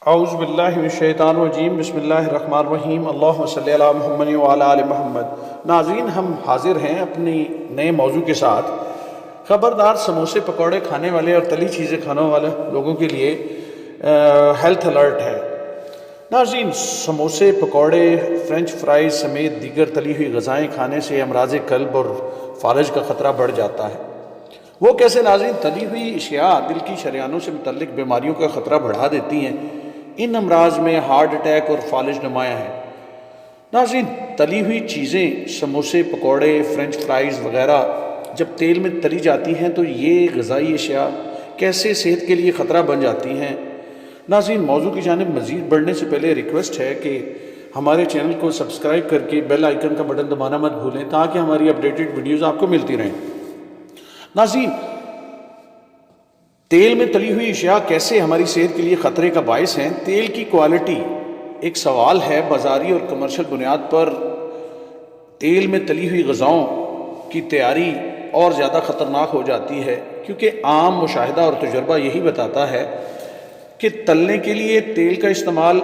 اعوذ باللہ من الشیطان الرجیم، بسم اللہ الرحمن الرحیم، اللہم صلی علی محمد وعلی آل محمد۔ ناظرین، ہم حاضر ہیں اپنی نئے موضوع کے ساتھ۔ خبردار، سموسے پکوڑے کھانے والے اور تلی چیزیں کھانے والے لوگوں کے لیے ہیلتھ الرٹ ہے۔ ناظرین، سموسے، پکوڑے، فرینچ فرائز سمیت دیگر تلی ہوئی غذائیں کھانے سے امراض قلب اور فالج کا خطرہ بڑھ جاتا ہے۔ وہ کیسے؟ ناظرین، تلی ہوئی اشیاء دل کی شریانوں سے متعلق بیماریوں کا خطرہ بڑھا دیتی ہیں۔ ان امراض میں ہارٹ اٹیک اور فالج نمایاں ہیں۔ ناظرین، تلی ہوئی چیزیں، سموسے، پکوڑے، فرینچ فرائز وغیرہ جب تیل میں تلی جاتی ہیں تو یہ غذائی اشیاء کیسے صحت کے لیے خطرہ بن جاتی ہیں۔ ناظرین، موضوع کی جانب مزید بڑھنے سے پہلے ریکویسٹ ہے کہ ہمارے چینل کو سبسکرائب کر کے بیل آئیکن کا بٹن دبانا مت بھولیں تاکہ ہماری اپڈیٹڈ ویڈیوز آپ کو ملتی رہیں۔ ناظرین، تیل میں تلی ہوئی اشیاء کیسے ہماری صحت کے لیے خطرے کا باعث ہیں۔ تیل کی کوالٹی ایک سوال ہے۔ بازاری اور کمرشل بنیاد پر تیل میں تلی ہوئی غذاؤں کی تیاری اور زیادہ خطرناک ہو جاتی ہے، کیونکہ عام مشاہدہ اور تجربہ یہی بتاتا ہے کہ تلنے کے لیے تیل کا استعمال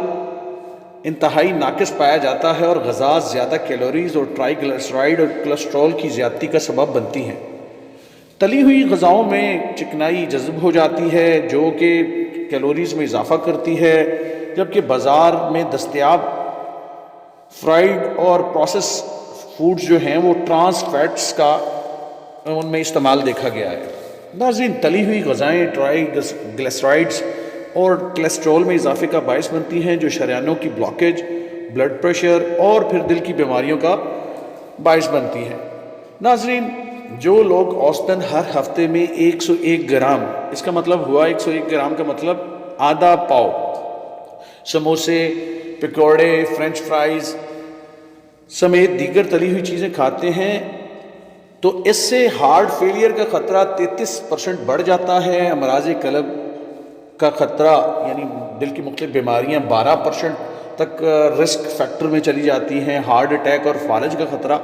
انتہائی ناقص پایا جاتا ہے اور غذا زیادہ کیلوریز اور ٹرائی گلیسرائڈ اور کولسٹرول کی زیادتی کا سبب بنتی ہیں۔ تلی ہوئی غذاؤں میں چکنائی جذب ہو جاتی ہے جو کہ کیلوریز میں اضافہ کرتی ہے، جبکہ بازار میں دستیاب فرائیڈ اور پروسیس فوڈز جو ہیں وہ ٹرانس فیٹس کا ان میں استعمال دیکھا گیا ہے۔ ناظرین، تلی ہوئی غذائیں ٹرائی گلیسرائڈز اور کولیسٹرول میں اضافے کا باعث بنتی ہیں جو شریانوں کی بلاکیج، بلڈ پریشر اور پھر دل کی بیماریوں کا باعث بنتی ہیں۔ ناظرین، جو لوگ اوسطاً ہر ہفتے میں 101 گرام، اس کا مطلب ہوا 101 گرام کا مطلب آدھا پاؤ، سموسے، پکوڑے، فرینچ فرائز سمیت دیگر تلی ہوئی چیزیں کھاتے ہیں تو اس سے ہارٹ فیلئر کا خطرہ 33% بڑھ جاتا ہے۔ امراض قلب کا خطرہ یعنی دل کی مختلف بیماریاں 12% تک رسک فیکٹر میں چلی جاتی ہیں۔ ہارٹ اٹیک اور فالج کا خطرہ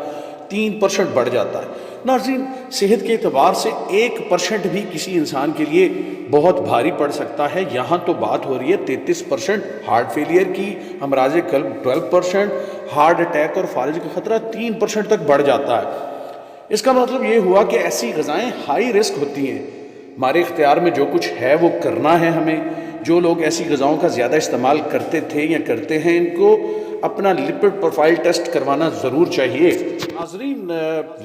3% بڑھ جاتا ہے۔ ناظرین، صحت کے اعتبار سے 1% بھی کسی انسان کے لیے بہت بھاری پڑ سکتا ہے۔ یہاں تو بات ہو رہی ہے 33% ہارٹ فیلئر کی، امراض قلب 12%، ہارٹ اٹیک اور فالج کا خطرہ 3% تک بڑھ جاتا ہے۔ اس کا مطلب یہ ہوا کہ ایسی غذائیں ہائی رسک ہوتی ہیں۔ ہمارے اختیار میں جو کچھ ہے وہ کرنا ہے ہمیں۔ جو لوگ ایسی غذاؤں کا زیادہ استعمال کرتے تھے یا کرتے ہیں، ان کو اپنا لپڈ پروفائل ٹیسٹ کروانا ضرور چاہیے۔ ناظرین،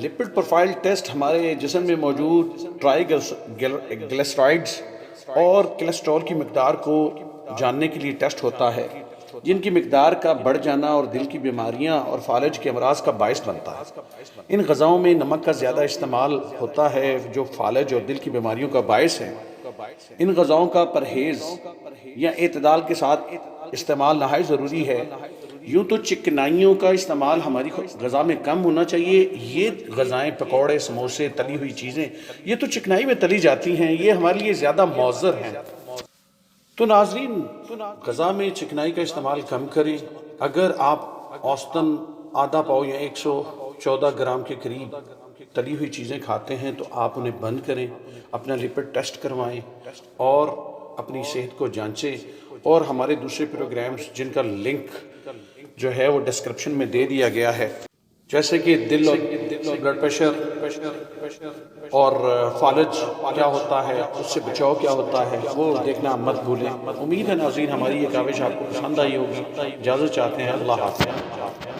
لپڈ پروفائل ٹیسٹ ہمارے جسم میں موجود ٹرائی گلیسرائڈز اور کولیسٹرول کی مقدار کو جاننے کے لیے ٹیسٹ ہوتا ہے، جن کی مقدار کا بڑھ جانا اور دل کی بیماریاں اور فالج کے امراض کا باعث بنتا ہے۔ ان غذاؤں میں نمک کا زیادہ استعمال ہوتا ہے جو فالج اور دل کی بیماریوں کا باعث ہے۔ ان غذاؤں کا پرہیز یا اعتدال کے ساتھ استعمال نہایت ضروری ہے۔ یوں تو چکنائیوں کا استعمال ہماری غذا میں کم ہونا چاہیے۔ یہ غذائیں، پکوڑے، سموسے، تلی ہوئی چیزیں، یہ تو چکنائی میں تلی جاتی ہیں، یہ ہمارے لیے زیادہ مضر ہیں۔ تو ناظرین، غذا میں چکنائی کا استعمال کم کریں۔ اگر آپ اوسطاً آدھا پاؤ یا 114 گرام کے قریب تلی ہوئی چیزیں کھاتے ہیں تو آپ انہیں بند کریں، اپنا لپڈ ٹیسٹ کروائیں اور اپنی صحت کو جانچیں۔ اور ہمارے دوسرے پروگرامز جن کا لنک جو ہے وہ ڈسکرپشن میں دے دیا گیا ہے، جیسے کہ دل اور بلڈ پریشر اور فالج کیا ہوتا ہے، اس سے بچاؤ کیا ہوتا ہے، وہ دیکھنا مت بھولیں۔ امید ہے ناظرین ہماری یہ کاوش آپ کو پسند آئی ہوگی۔ اجازت چاہتے ہیں، اللہ حافظ۔